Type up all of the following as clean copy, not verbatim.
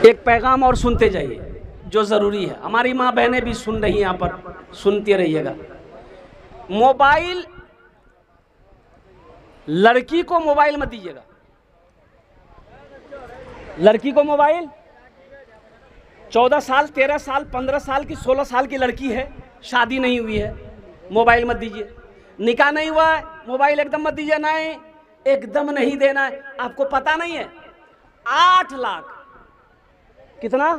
एक पैगाम और सुनते जाइए जो ज़रूरी है। हमारी माँ बहनें भी सुन रही हैं, यहाँ पर सुनते रहिएगा। मोबाइल, लड़की को मोबाइल मत दीजिएगा। लड़की को मोबाइल 14 साल 13 साल 15 साल की 16 साल की लड़की है, शादी नहीं हुई है, मोबाइल मत दीजिए। निकाह नहीं हुआ है, मोबाइल एकदम मत दीजिए। नहीं, एकदम नहीं देना है। आपको पता नहीं है 8 लाख, कितना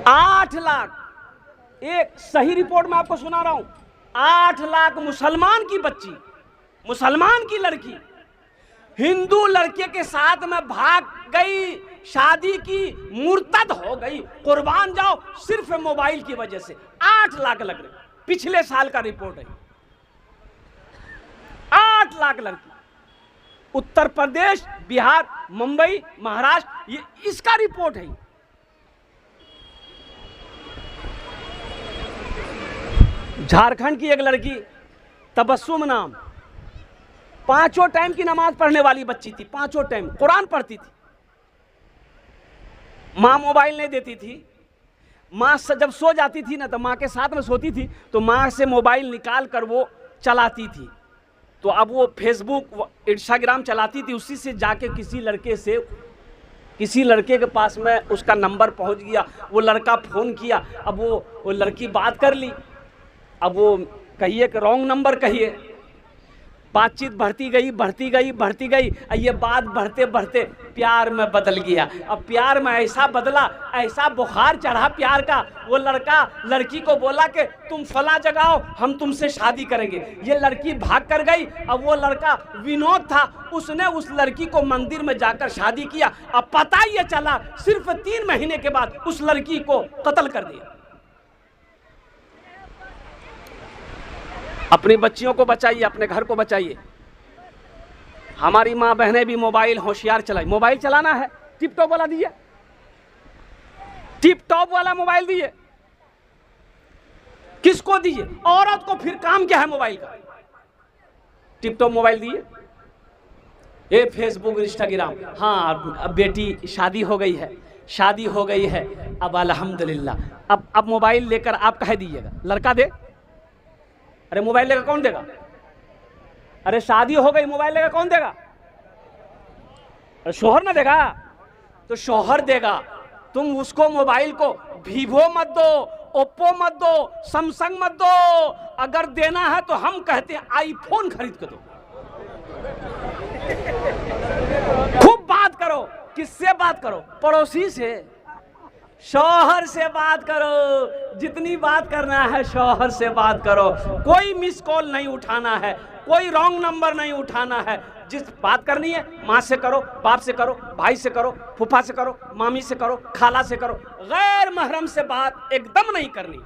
8 लाख, एक सही रिपोर्ट मैं आपको सुना रहा हूं, 8 लाख मुसलमान की बच्ची, मुसलमान की लड़की हिंदू लड़के के साथ में भाग गई, शादी की, मुर्तद हो गई। कुर्बान जाओ, सिर्फ मोबाइल की वजह से 8 लाख लग रहे। पिछले साल का रिपोर्ट है, 8 लाख लड़की। उत्तर प्रदेश, बिहार, मुंबई, महाराष्ट्र, ये इसका रिपोर्ट है। झारखंड की एक लड़की तबस्सुम नाम, 5 टाइम की नमाज पढ़ने वाली बच्ची थी, 5 टाइम कुरान पढ़ती थी। माँ मोबाइल नहीं देती थी। माँ जब सो जाती थी ना, तो माँ के साथ में सोती थी, तो माँ से मोबाइल निकाल कर वो चलाती थी। तो अब वो फेसबुक, इंस्टाग्राम चलाती थी, उसी से जाके किसी लड़के के पास में उसका नंबर पहुंच गया। वो लड़का फ़ोन किया, अब वो लड़की बात कर ली। अब वो कहिए कि रॉन्ग नंबर कहिए, बातचीत बढ़ती गई। ये बात बढ़ते बढ़ते प्यार में बदल गया। अब प्यार में ऐसा बदला, ऐसा बुखार चढ़ा प्यार का, वो लड़का लड़की को बोला कि तुम फला जगह आओ, हम तुमसे शादी करेंगे। ये लड़की भाग कर गई। अब वो लड़का विनोद था, उसने उस लड़की को मंदिर में जाकर शादी किया। अब पता ये चला, सिर्फ 3 महीने के बाद उस लड़की को कत्ल कर दिया। अपनी बच्चियों को बचाइए, अपने घर को बचाइए। हमारी माँ बहनें भी मोबाइल होशियार चलाइए। मोबाइल चलाना है, टिप टॉप वाला दीजिए, टिप टॉप वाला मोबाइल दीजिए। किसको दीजिए? औरत को। फिर काम क्या है मोबाइल का? टिप टॉप मोबाइल दीजिए। ये फेसबुक, इंस्टाग्राम। हाँ, अब बेटी शादी हो गई है, अब अल्हम्दुलिल्लाह। अब मोबाइल लेकर आप कहे दीजिएगा, लड़का दे। अरे मोबाइल लेकर कौन देगा? अरे शादी हो गई, मोबाइल लेकर कौन देगा? अरे शोहर ना देगा, तो शोहर देगा। तुम उसको मोबाइल को वीवो मत दो, ओप्पो मत दो, सैमसंग मत दो। अगर देना है तो हम कहते हैं आईफोन खरीद के दो। खूब बात करो। किससे बात करो? पड़ोसी से, शौहर से बात करो। जितनी बात करना है शौहर से बात करो। कोई मिस कॉल नहीं उठाना है, कोई रॉन्ग नंबर नहीं उठाना है। जिस बात करनी है माँ से करो, बाप से करो, भाई से करो, फूफा से करो, मामी से करो, खाला से करो। गैर महरम से बात एकदम नहीं करनी।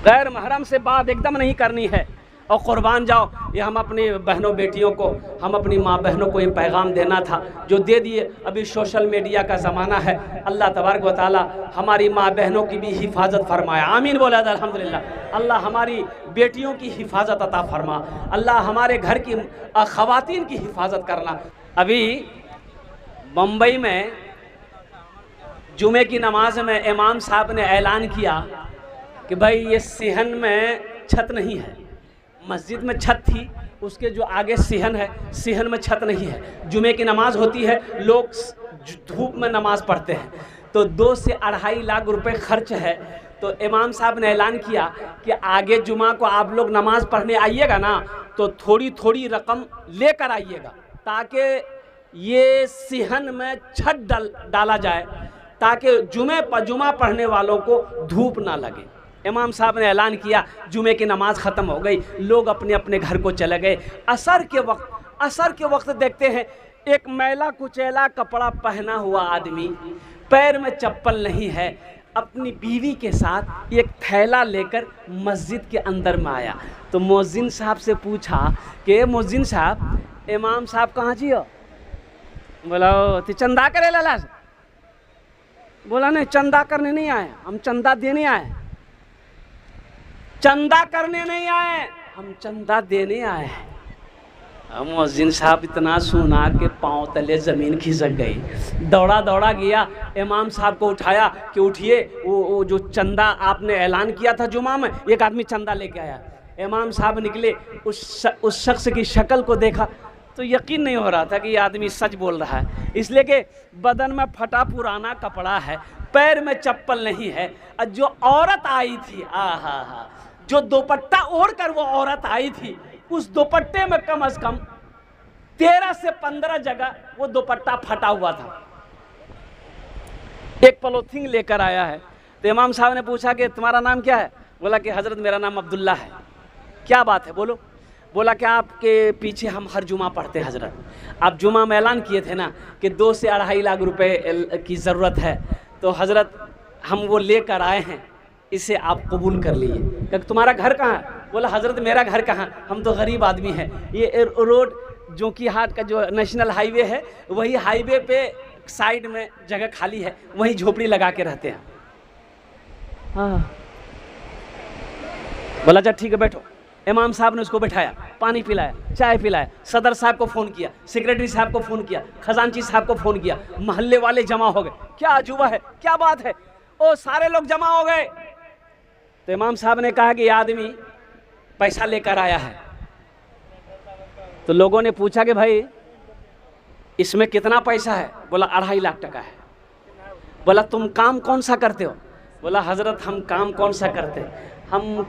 गैर महरम से बात एकदम नहीं करनी है। और कुर्बान जाओ, ये हम अपनी बहनों बेटियों को, हम अपनी माँ बहनों को ये पैगाम देना था, जो दे दिए। अभी सोशल मीडिया का ज़माना है। अल्लाह तबारक व तआला हमारी माँ बहनों की भी हिफाजत फरमाया। आमीन बोला अल्हम्दुलिल्लाह। अल्लाह हमारी बेटियों की हिफाजत अता फरमा। अल्लाह हमारे घर की ख़वातीन की हिफाजत करना। अभी मुंबई में जुमे की नमाज में इमाम साहब ने ऐलान किया कि भाई ये सिहन में छत नहीं है। मस्जिद में छत थी, उसके जो आगे सिहन है, सिहन में छत नहीं है। जुमे की नमाज होती है, लोग धूप में नमाज पढ़ते हैं, तो 2 से 2.5 लाख रुपए खर्च है। तो इमाम साहब ने ऐलान किया कि आगे जुमा को आप लोग नमाज पढ़ने आइएगा ना, तो थोड़ी थोड़ी रकम लेकर आइएगा, ताकि ये सिहन में छत डाला जाए, ताकि जुमा पढ़ने वालों को धूप ना लगे। इमाम साहब ने ऐलान किया, जुमे की नमाज ख़त्म हो गई, लोग अपने अपने घर को चले गए। असर के वक्त देखते हैं एक मैला कुचैला कपड़ा पहना हुआ आदमी, पैर में चप्पल नहीं है, अपनी बीवी के साथ एक थैला लेकर मस्जिद के अंदर में आया। तो मुअज्जिन साहब से पूछा कि मुअज्जिन साहब, इमाम साहब कहाँ जियो? बोला तो चंदा करे लाला। बोला नहीं, चंदा करने नहीं आए, हम चंदा देने आए। चंदा करने नहीं आए, हम चंदा देने आए हैं। मुअज्जिन साहब इतना सुना के पाँव तले ज़मीन खिसक गई। दौड़ा दौड़ा गया, इमाम साहब को उठाया कि उठिए, वो जो चंदा आपने ऐलान किया था जुमा में, एक आदमी चंदा लेके आया। इमाम साहब निकले, उस शख्स की शक्ल को देखा तो यकीन नहीं हो रहा था कि ये आदमी सच बोल रहा है, इसलिए कि बदन में फटा पुराना कपड़ा है, पैर में चप्पल नहीं है। और जो औरत आई थी, आहा, जो दुपट्टा ओढ़ कर वो औरत आई थी, उस दुपट्टे में कम से कम 13 से 15 जगह वो दुपट्टा फटा हुआ था। एक पॉलीथीन लेकर आया है तो इमाम साहब ने पूछा कि तुम्हारा नाम क्या है? बोला कि हज़रत मेरा नाम अब्दुल्ला है। क्या बात है, बोलो। बोला कि आपके पीछे हम हर जुमा पढ़ते हैं हज़रत, आप जुमा में ऐलान किए थे ना कि 2 से 2.5 लाख रुपए की ज़रूरत है, तो हज़रत हम वो लेकर आए हैं, इसे आप कबूल कर लीजिए। कि तुम्हारा घर कहाँ है? बोला हज़रत मेरा घर कहाँ, हम तो गरीब आदमी हैं। ये रोड जो कि हाट का जो नेशनल हाईवे है, वही हाईवे पे साइड में जगह खाली है, वही झोपड़ी लगा के रहते हैं। हाँ, बोला अच्छा ठीक है बैठो। इमाम साहब ने उसको बैठाया, पानी पिलाया, चाय पिलाया, सदर साहब को फ़ोन किया, सेक्रेटरी साहब को फ़ोन किया, खजांची साहब को फ़ोन किया, मोहल्ले वाले जमा हो गए। क्या अजूबा है, क्या बात है, ओ सारे लोग जमा हो गए। तो इमाम साहब ने कहा कि ये आदमी पैसा लेकर आया है। तो लोगों ने पूछा कि भाई इसमें कितना पैसा है? बोला 2.5 लाख टका है। बोला तुम काम कौन सा करते हो? बोला हज़रत हम काम कौन सा करते हैं, हम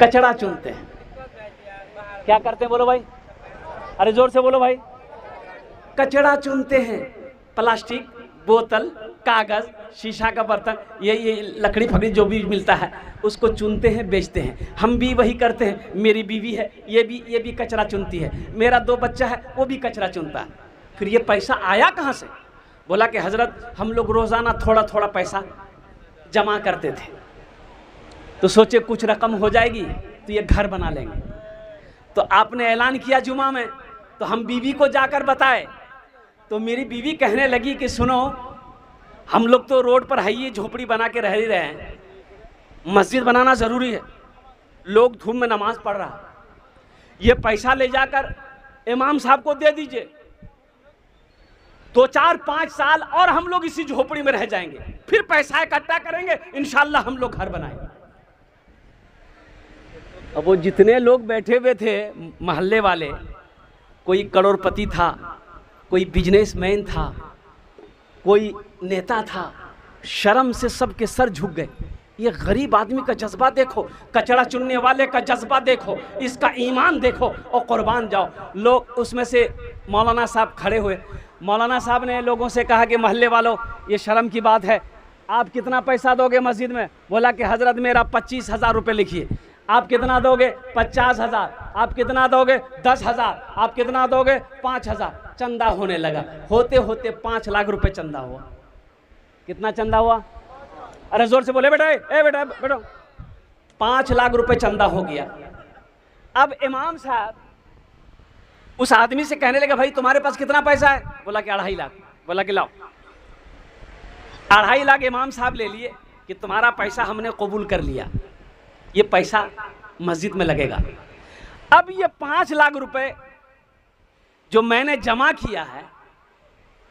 कचरा चुनते हैं। क्या करते हैं बोलो भाई, अरे जोर से बोलो भाई। कचरा चुनते हैं, प्लास्टिक, बोतल, कागज़, शीशा का बर्तन, ये लकड़ी फकड़ी जो भी मिलता है उसको चुनते हैं, बेचते हैं। हम भी वही करते हैं। मेरी बीवी है, ये भी कचरा चुनती है। मेरा 2 बच्चा है, वो भी कचरा चुनता है। फिर ये पैसा आया कहाँ से? बोला कि हज़रत हम लोग रोज़ाना थोड़ा थोड़ा पैसा जमा करते थे, तो सोचे कुछ रकम हो जाएगी तो ये घर बना लेंगे। तो आपने ऐलान किया जुमा में, तो हम बीवी को जाकर बताए, तो मेरी बीवी कहने लगी कि सुनो, हम लोग तो रोड पर है, ये झोपड़ी बना के रह ही रहे हैं, मस्जिद बनाना ज़रूरी है, लोग धूम में नमाज पढ़ रहा, ये पैसा ले जाकर इमाम साहब को दे दीजिए, 2, 4, 5 साल और हम लोग इसी झोपड़ी में रह जाएंगे, फिर पैसा इकट्ठा करेंगे, इंशाल्लाह हम लोग घर बनाएंगे। अब वो जितने लोग बैठे हुए थे मोहल्ले वाले, कोई करोड़पति था, कोई बिजनेसमैन था, कोई नेता था, शर्म से सबके सर झुक गए। ये गरीब आदमी का जज्बा देखो, कचरा चुनने वाले का जज्बा देखो, इसका ईमान देखो और कुर्बान जाओ। लोग उसमें से मौलाना साहब खड़े हुए। मौलाना साहब ने लोगों से कहा कि मोहल्ले वालों, ये शर्म की बात है, आप कितना पैसा दोगे मस्जिद में? बोला कि हज़रत मेरा 25,000 रुपये लिखिए। आप कितना दोगे? 50,000। आप कितना दोगे? 10,000। आप कितना दोगे? 5,000। चंदा होने लगा, होते होते 5 लाख रुपए चंदा हुआ। कितना चंदा हुआ? अरे जोर से बोले बेटा, ए बेटा बेटो। 5 लाख रुपए चंदा हो गया। अब इमाम साहब उस आदमी से कहने लगे, भाई तुम्हारे पास कितना पैसा है? बोला कि 2.5 लाख। बोला कि लाओ। 2.5 लाख इमाम साहब ले लिए कि तुम्हारा पैसा हमने कबूल कर लिया, ये पैसा मस्जिद में लगेगा। अब ये 5 लाख रुपए जो मैंने जमा किया है,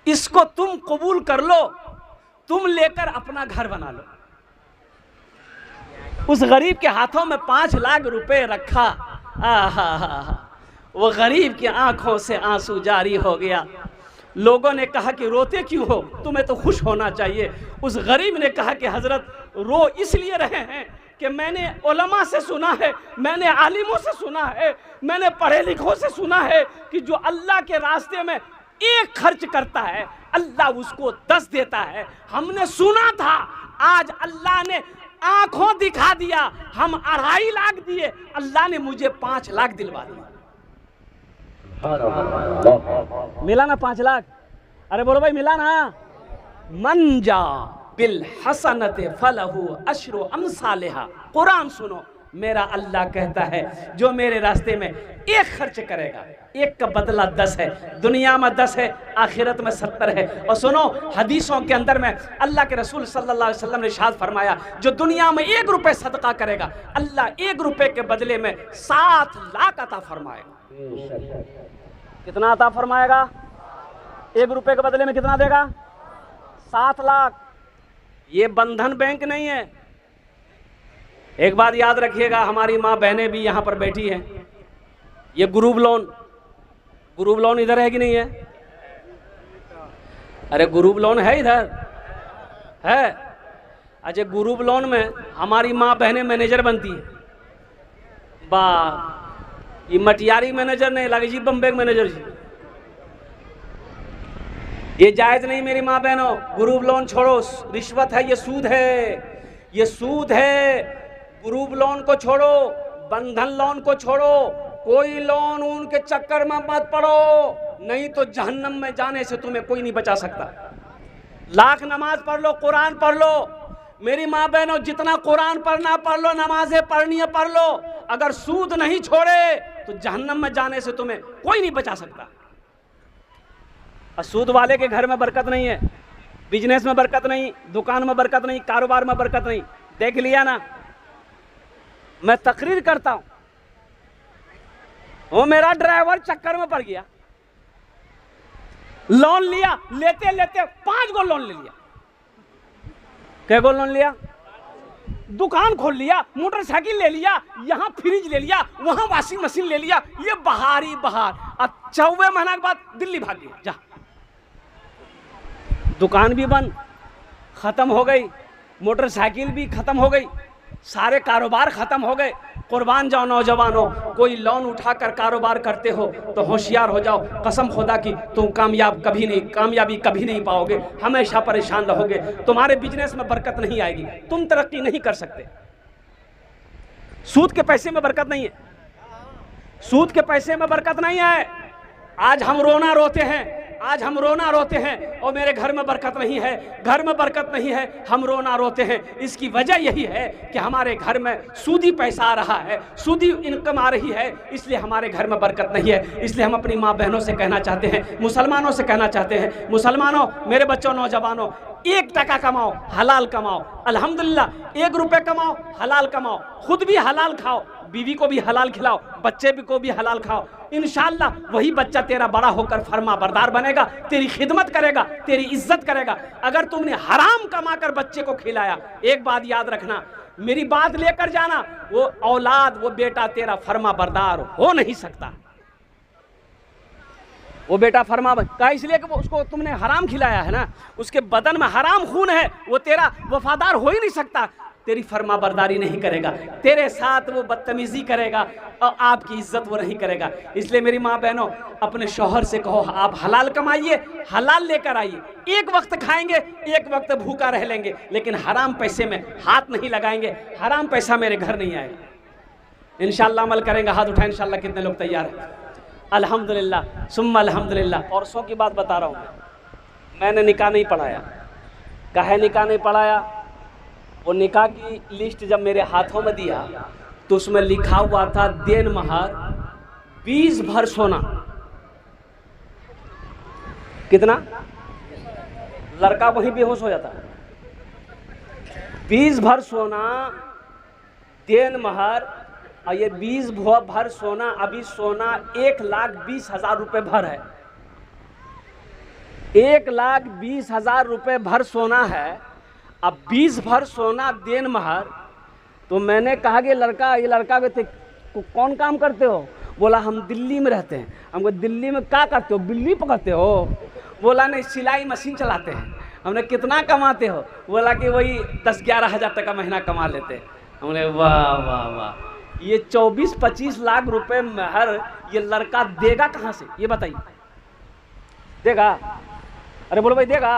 इसको तुम कबूल कर लो, तुम लेकर अपना घर बना लो। उस गरीब के हाथों में 5 लाख रुपए रखा। वो गरीब की आंखों से आंसू जारी हो गया। लोगों ने कहा कि रोते क्यों हो, तुम्हें तो खुश होना चाहिए। उस गरीब ने कहा कि हजरत रो इसलिए रहे हैं कि मैंने उलमा से सुना है, मैंने आलिमों से सुना है, मैंने पढ़े लिखों से सुना है कि जो अल्लाह के रास्ते में 1 खर्च करता है, अल्लाह उसको 10 देता है। हमने सुना था, आज अल्लाह ने आंखों दिखा दिया। हम 2.5 लाख दिए, अल्लाह ने मुझे 5 लाख दिलवा दिया। मिला ना 5 लाख? अरे बोलो भाई, मिला ना? मन जा बिल हसनते फलहु अशरु अमसालिहा। कुरान सुनो, मेरा अल्लाह कहता है जो मेरे रास्ते में 1 खर्च करेगा, 1 का बदला 10 है। दुनिया में 10 है, आखिरत में 70 है। और सुनो, हदीसों के अंदर में अल्लाह के रसूल सल्लल्लाहु अलैहि वसल्लम ने इरशाद फरमाया, जो दुनिया में 1 रुपए सदका करेगा, अल्लाह 1 रुपए के बदले में 7 लाख अता फरमाएगा। कितना अता फरमाएगा? 1 रुपए के बदले में कितना देगा? 7 लाख। ये बंधन बैंक नहीं है। एक बात याद रखिएगा, हमारी माँ बहनें भी यहाँ पर बैठी हैं, ये ग्रुप लोन इधर है कि नहीं है? अरे ग्रुप लोन है इधर है। अच्छा, ग्रुप लोन में हमारी माँ बहनें मैनेजर बनती है। वाह, ये मटियारी मैनेजर नहीं लगे जी, बम्बे मैनेजर जी। ये जायज नहीं मेरी माँ बहनों। ग्रुप लोन छोड़ो, रिश्वत है, ये सूद है, ये सूद है। ग्रुप लोन को छोड़ो, बंधन लोन को छोड़ो, कोई लोन उनके चक्कर में मत पड़ो, नहीं तो जहन्नम में जाने से तुम्हें कोई नहीं बचा सकता। लाख नमाज पढ़ लो, कुरान पढ़ लो मेरी माँ बहनों, जितना कुरान पढ़ना पढ़ लो, नमाजें पढ़नी है पढ़ लो, अगर सूद नहीं छोड़े तो जहन्नम में जाने से तुम्हें कोई नहीं बचा सकता। और सूद वाले के घर में बरकत नहीं है, बिजनेस में बरकत नहीं, दुकान में बरकत नहीं, कारोबार में बरकत नहीं। देख लिया ना, मैं तकरीर करता हूं, वो मेरा ड्राइवर चक्कर में पड़ गया, लोन लिया, लेते लेते 5 गो लोन ले लिया। क्या गो लोन लिया? दुकान खोल लिया, मोटरसाइकिल ले लिया, यहाँ फ्रिज ले लिया, वहां वॉशिंग मशीन ले लिया, ये बहार ही बहार। और 4 महीना के बाद दिल्ली भाग गया। जा, दुकान भी बंद खत्म हो गई, मोटरसाइकिल भी खत्म हो गई, सारे कारोबार खत्म हो गए। कुर्बान जाओ नौजवानों, कोई लोन उठाकर कारोबार करते हो तो होशियार हो जाओ। कसम खुदा की तुम कामयाबी कभी नहीं पाओगे, हमेशा परेशान रहोगे। तुम्हारे बिजनेस में बरकत नहीं आएगी, तुम तरक्की नहीं कर सकते। सूद के पैसे में बरकत नहीं है, सूद के पैसे में बरकत नहीं है। आज हम रोना रोते हैं, आज हम रोना रोते हैं और मेरे घर में बरकत नहीं है, घर में बरकत नहीं है, हम रोना रोते हैं। इसकी वजह यही है कि हमारे घर में सूदी पैसा आ रहा है, सूदी इनकम आ रही है, इसलिए हमारे घर में बरकत नहीं है। इसलिए हम अपनी माँ बहनों से कहना चाहते हैं, मुसलमानों से कहना चाहते हैं, मुसलमानों, मेरे बच्चों, नौजवानों, 1 टका कमाओ, हलाल कमाओ, अल्हम्दुलिल्लाह। 1 रुपये कमाओ, हलाल कमाओ, खुद भी हलाल खाओ, बीवी को भी हलाल खिलाओ, बच्चे भी को भी हलाल खाओ। इंशाअल्लाह वही बच्चा तेरा बड़ा होकर फरमा बरदार बनेगा, तेरी खिदमत करेगा, तेरी इज्जत करेगा। अगर तुमने हराम कमाकर बच्चे को खिलाया, एक बात याद रखना, मेरी बात लेकर जाना, वो औलाद, वो बेटा तेरा फरमा बरदार हो नहीं सकता। वो बेटा फरमा का इसलिए कि उसको तुमने हराम खिलाया है ना, उसके बदन में हराम खून है, वो तेरा वफादार हो ही नहीं सकता, तेरी फरमा बरदारी नहीं करेगा, तेरे साथ वो बदतमीजी करेगा और आपकी इज्जत वो नहीं करेगा। इसलिए मेरी माँ बहनों, अपने शौहर से कहो आप हलाल कमाइए, हलाल लेकर आइए। एक वक्त खाएंगे, एक वक्त भूखा रह लेंगे, लेकिन हराम पैसे में हाथ नहीं लगाएंगे, हराम पैसा मेरे घर नहीं आएगा। इंशाअल्लाह अमल करेंगे, हाथ उठाएं इंशाअल्लाह। कितने लोग तैयार हैं? अल्हम्दुलिल्लाह सुम्मा अल्हम्दुलिल्लाह। परसों की बात बता रहा हूँ, मैंने निकाह नहीं पढ़ाया। काहे निकाह नहीं पढ़ाया? वो निकाह की लिस्ट जब मेरे हाथों में दिया तो उसमें लिखा हुआ था देन महार 20 भर सोना। कितना? लड़का वहीं बेहोश हो जाता। 20 भर सोना देन महार, और ये 20 भर सोना, अभी सोना 1,20,000 रुपये भर है। 1,20,000 रुपये भर सोना है। अब 20 भर सोना देन महर। तो मैंने कहा कि ये लड़का कहते कौन काम करते हो? बोला हम दिल्ली में रहते हैं। हमको दिल्ली में क्या करते हो? बिल्ली पकड़ते हो? बोला नहीं, सिलाई मशीन चलाते हैं। हमने कितना कमाते हो? बोला कि वही 10-11 हज़ार टका महीना कमा लेते हैं। हमने वाह वाह वाह, ये 24-25 लाख रुपए महर ये लड़का देगा कहाँ से? ये बताइए, देगा? अरे बोलो भाई, देगा?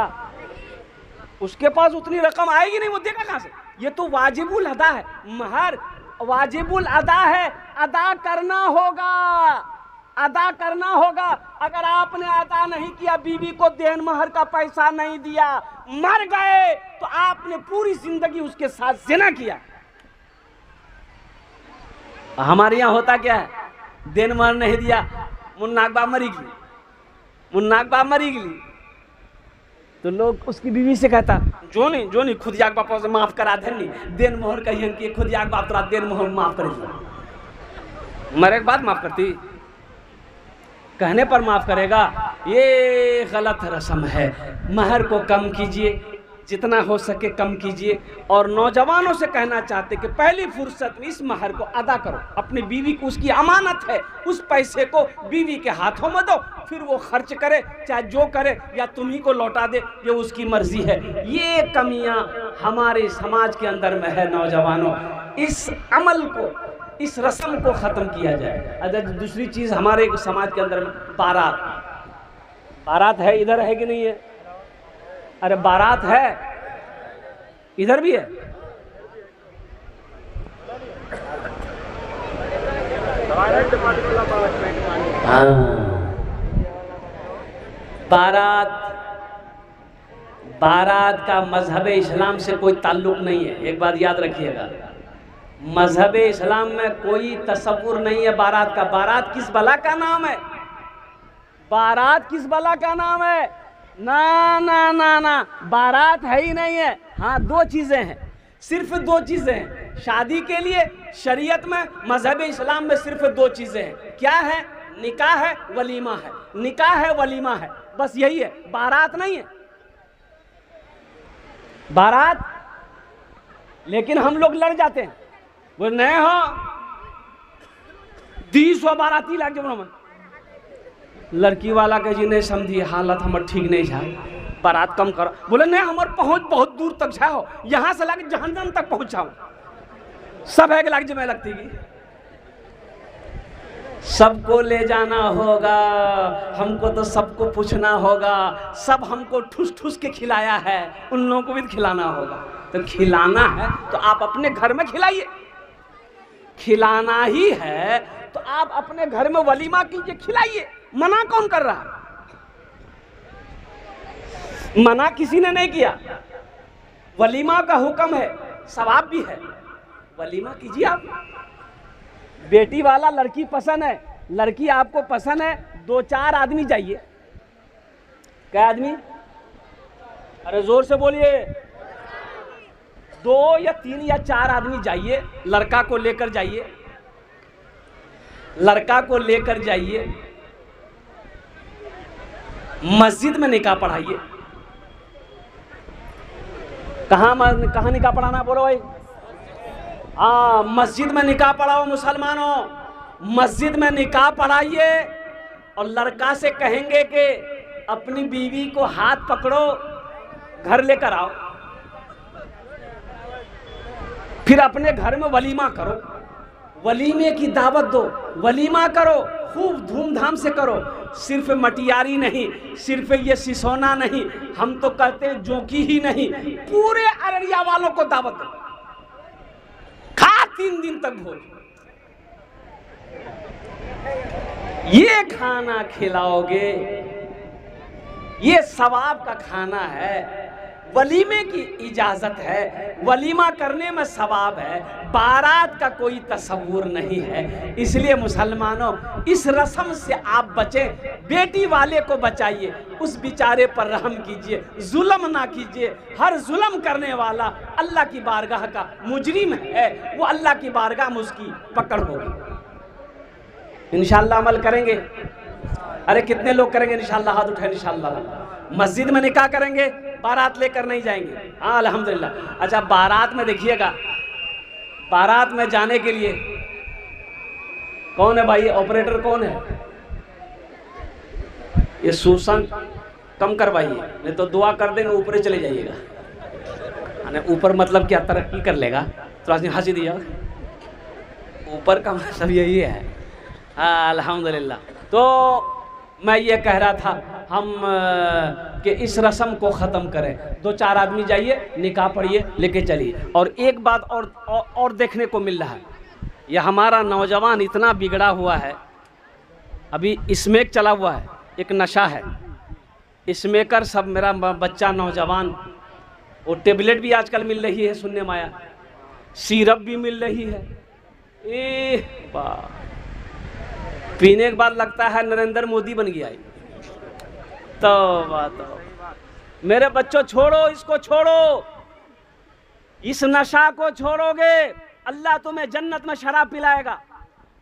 उसके पास उतनी रकम आएगी नहीं, वो देगा कहाँ से? ये तो वाजिबुल अदा है, महर वाजिबुल अदा है, अदा करना होगा, अदा करना होगा। अगर आपने अदा नहीं किया, बीवी को देन महर का पैसा नहीं दिया, मर गए तो आपने पूरी जिंदगी उसके साथ जिना किया। हमारे यहाँ होता क्या है, देन महर नहीं दिया, मुन्नाक बाप मरी गई, मुन्नाक बाप मरी गई, तो लोग उसकी बीवी से कहता जो नहीं खुद याक बाप से माफ करा देनी, देन मोहर कहिए कि खुद याक बाप तोरा देन मोहर माफ कर, मरे के बाद माफ करती। कहने पर माफ़ करेगा, ये गलत रस्म है। महर को कम कीजिए, जितना हो सके कम कीजिए। और नौजवानों से कहना चाहते कि पहली फुर्सत में इस महर को अदा करो। अपनी बीवी को, उसकी अमानत है, उस पैसे को बीवी के हाथों में दो, फिर वो खर्च करे, चाहे जो करे, या तुम्ही को लौटा दे, ये उसकी मर्जी है। ये कमियां हमारे समाज के अंदर में है। नौजवानों, इस अमल को, इस रस्म को ख़त्म किया जाए। अगर दूसरी चीज़ हमारे समाज के अंदर में बारात, बारात है, इधर है कि नहीं है? अरे बारात है, इधर भी है। बारात का मजहब इस्लाम से कोई ताल्लुक नहीं है। एक बात याद रखिएगा, मजहब इस्लाम में कोई तसव्वुर नहीं है बारात का। बारात किस बला का नाम है? बारात किस बला का नाम है? ना ना ना ना, बारात है ही नहीं है। हाँ, दो चीज़ें हैं, सिर्फ दो चीज़ें हैं शादी के लिए। शरीयत में, मजहब इस्लाम में सिर्फ दो चीज़ें हैं। क्या है? निकाह है, वलीमा है। निकाह है, वलीमा है, बस यही है। बारात नहीं है बारात। लेकिन हम लोग लड़ जाते हैं, वो नहीं हो 200 बाराती लाग जब लड़की वाला के जी नहीं समझी, हालत हमार ठीक नहीं है, बारात कम करो। बोले नहीं, हमार पहुंच बहुत दूर तक जाओ, यहाँ से लाके जहन्नम तक पहुंचाओ। सब है कि लाग जमे लगती की सबको ले जाना होगा, हमको तो सबको पूछना होगा। सब हमको ठूस ठूस के खिलाया है, उन लोगों को भी खिलाना होगा। तो खिलाना है तो आप अपने घर में खिलाइए। खिलाना ही है तो आप अपने घर में वलीमा कीजिए, खिलाइए। मना कौन कर रहा है? मना किसी ने नहीं किया। वलीमा का हुक्म है, सवाब भी है, वलीमा कीजिए आप। बेटी वाला लड़की पसंद है, लड़की आपको पसंद है, 2-4 आदमी जाइए। क्या आदमी? अरे जोर से बोलिए। 2 या 3 या 4 आदमी जाइए, लड़का को लेकर जाइए, लड़का को लेकर जाइए, मस्जिद में निकाह पढ़ाइए। कहाँ निकाह पढ़ाना बोलो भाई? हाँ, मस्जिद में निकाह पढ़ाओ मुसलमानों। मस्जिद में निकाह पढ़ाइए और लड़का से कहेंगे कि अपनी बीवी को हाथ पकड़ो, घर लेकर आओ। फिर अपने घर में वलीमा करो, वलीमे की दावत दो, वलीमा करो, खूब धूमधाम से करो। सिर्फ मटियारी नहीं, सिर्फ ये सिसोना नहीं, हम तो कहते हैं जोंकी ही नहीं, पूरे अररिया वालों को दावत दो। खा 3 दिन तक भोज। ये खाना खिलाओगे, ये सवाब का खाना है। वलीमे की इजाजत है, वलीमा करने में सवाब है, बारात का कोई तसव्वुर नहीं है। इसलिए मुसलमानों, इस रस्म से आप बचें। बेटी वाले को बचाइए, उस बेचारे पर रहम कीजिए, जुल्म ना कीजिए। हर जुल्म करने वाला अल्लाह की बारगाह का मुजरिम है, वो अल्लाह की बारगाह में उसकी पकड़ होगी। इंशाअल्लाह अमल करेंगे। अरे कितने लोग करेंगे इंशाअल्लाह? हाथ उठाए इंशाअल्लाह। मस्जिद में निकाह करेंगे, बारात लेकर नहीं जाएंगे। हाँ अल्हम्दुलिल्लाह। अच्छा, बारात में देखिएगा, बारात में जाने के लिए कौन है भाई? ऑपरेटर कौन है? ये सूसन कम करवाइए, नहीं तो दुआ कर देंगे ऊपर चले जाइएगा। ऊपर मतलब क्या, तरक्की कर लेगा? थोड़ा सी हंसी दिया, ऊपर का मतलब यही है। हाँ अल्हम्दुलिल्लाह। तो मैं ये कह रहा था हम कि इस रस्म को ख़त्म करें। 2-4 आदमी जाइए, निकाह पढ़िए, लेके चलिए। और एक बात और देखने को मिल रहा है, यह हमारा नौजवान इतना बिगड़ा हुआ है। अभी स्मैक चला हुआ है, एक नशा है स्मैकर। सब मेरा बच्चा नौजवान, वो टेबलेट भी आजकल मिल रही है सुनने में आया, सिरप भी मिल रही है। पीने के बाद लगता है नरेंद्र मोदी बन गया। तो मेरे बच्चों, छोड़ो इसको, छोड़ो इस नशा को। छोड़ोगे अल्लाह तुम्हें जन्नत में शराब पिलाएगा।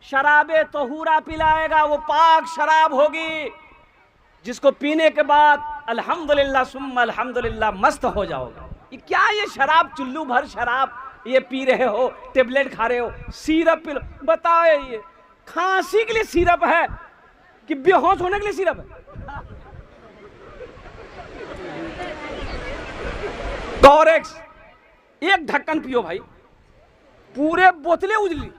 शराबे तहूरा पिलाएगा, वो पाक शराब होगी जिसको पीने के बाद अल्हम्दुलिल्लाह सुम्मा अल्हम्दुलिल्लाह मस्त हो जाओगे। ये क्या, ये शराब, चुल्लू भर शराब ये पी रहे हो, टेबलेट खा रहे हो, सिरप पी लो। बताओ ये खांसी के लिए सिरप है कि बेहोश होने के लिए सिरप है? टॉरेक्स एक ढक्कन पियो भाई, पूरे बोतलें उजली।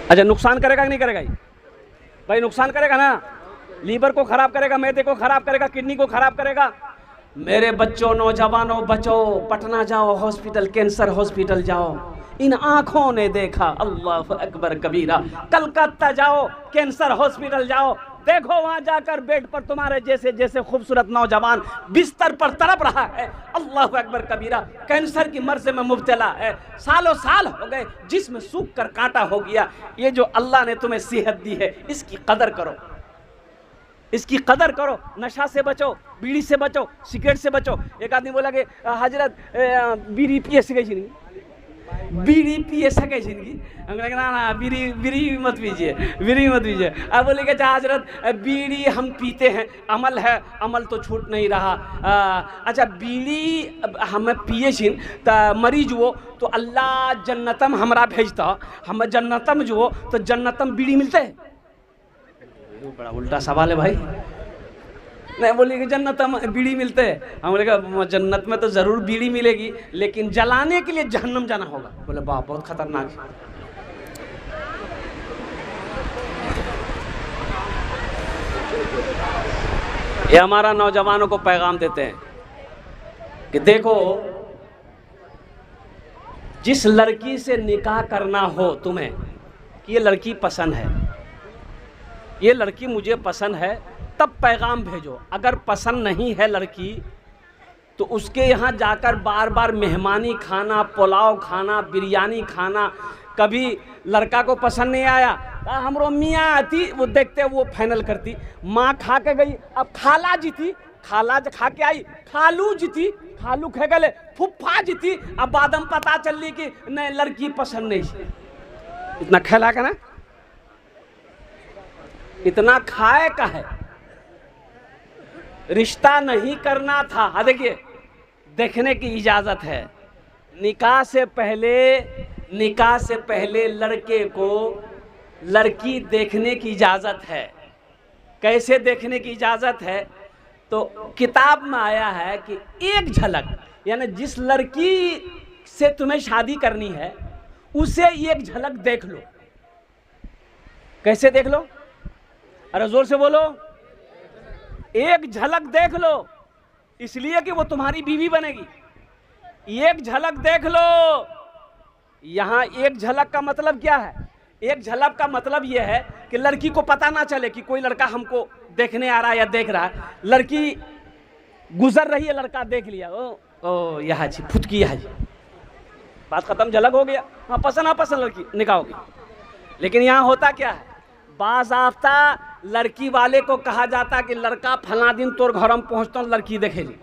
अच्छा नुकसान करेगा कि नहीं करेगा ये भाई? नुकसान करेगा ना, लीवर को खराब करेगा, मैदे को खराब करेगा, किडनी को खराब करेगा। मेरे बच्चों, नौजवानों, बचो, पटना जाओ, हॉस्पिटल, कैंसर हॉस्पिटल जाओ। इन आंखों ने देखा, अल्लाह अकबर कबीरा। कलकत्ता जाओ, कैंसर हॉस्पिटल जाओ, देखो वहां जाकर बेड पर तुम्हारे जैसे जैसे खूबसूरत नौजवान बिस्तर पर तड़प रहा है, अल्लाह अकबर कबीरा, कैंसर की मर्ज में मुब्तला है, सालों साल हो गए, जिस्म सूख कर कांटा हो गया। ये जो अल्लाह ने तुम्हें सेहत दी है, इसकी कदर करो, इसकी कदर करो। नशा से बचो, बीड़ी से बचो, सिगरेट से बचो। एक आदमी बोला कि हजरत बीड़ी पिए सके नहीं, बीड़ी पिए सके जिंदगी, हम कहेंगे ना ना बीड़ी बीड़ी मत पीजिए, बीड़ी मत पीजिए। अब बोले कि हजरत बीड़ी हम पीते हैं, अमल है, अमल तो छूट नहीं रहा। अच्छा बीड़ी हम पिए छिन तो मरीज हो तो अल्लाह जन्नतम हमरा भेजता, हम जन्नतम जो हो तो जन्नतम बीड़ी मिलते है? बड़ा उल्टा सवाल है भाई। नहीं बोली कि जन्नत में बीड़ी मिलते हैं, हम बोले जन्नत में तो ज़रूर बीड़ी मिलेगी, लेकिन जलाने के लिए जहन्नम जाना होगा। बोले वाह बहुत खतरनाक है। ये हमारा नौजवानों को पैगाम देते हैं कि देखो, जिस लड़की से निकाह करना हो तुम्हें, कि ये लड़की पसंद है, ये लड़की मुझे पसंद है, तब पैगाम भेजो। अगर पसंद नहीं है लड़की तो उसके यहाँ जाकर बार बार मेहमानी खाना, पुलाव खाना, बिरयानी खाना। कभी लड़का को पसंद नहीं आया, हमरो मियाँ आती, वो देखते वो फाइनल करती, माँ खा के गई, अब खाला जीती, खाला खा के आई, खालू जीती, खालू खा गए, फुफ्फा जीती, अब बाद में पता चली कि नहीं लड़की पसंद नहीं। इतना खेला का ना, इतना खाए का है, रिश्ता नहीं करना था। हाँ देखिए, देखने की इजाज़त है। निकाह से पहले लड़के को लड़की देखने की इजाज़त है। कैसे देखने की इजाज़त है? तो किताब में आया है कि एक झलक, यानी जिस लड़की से तुम्हें शादी करनी है उसे एक झलक देख लो। कैसे देख लो? अरे जोर से बोलो। एक झलक देख लो, इसलिए कि वो तुम्हारी बीवी बनेगी। एक झलक देख लो। यहां एक झलक का मतलब क्या है? एक झलक का मतलब यह है कि लड़की को पता ना चले कि कोई लड़का हमको देखने आ रहा है या देख रहा है। लड़की गुजर रही है, लड़का देख लिया, ओ यहाँ जी फुटकी, यहाँ जी, बात खत्म, झलक हो गया। हाँ पसंद, हाँ पसंद, लड़की निकाह होगी। लेकिन यहाँ होता क्या है? बाज़ाफ्ता लड़की वाले को कहा जाता कि लड़का फला दिन तोर घर में पहुँचता हूँ, लड़की देखे ली।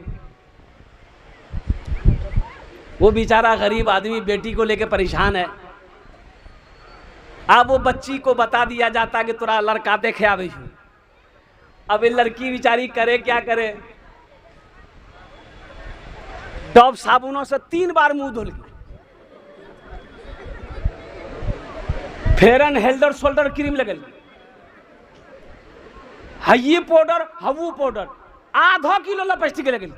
वो बेचारा गरीब आदमी बेटी को लेके परेशान है। अब वो बच्ची को बता दिया जाता कि तोरा लड़का देखे आवे। अब ये लड़की बेचारी करे क्या करे? डब साबुनों से 3 बार मुंह धुल, फेयर एंड हेल्डर शोल्डर क्रीम लगल, हई पाउडर, हवू पाउडर, आधा किलो लिपस्टिक लगल।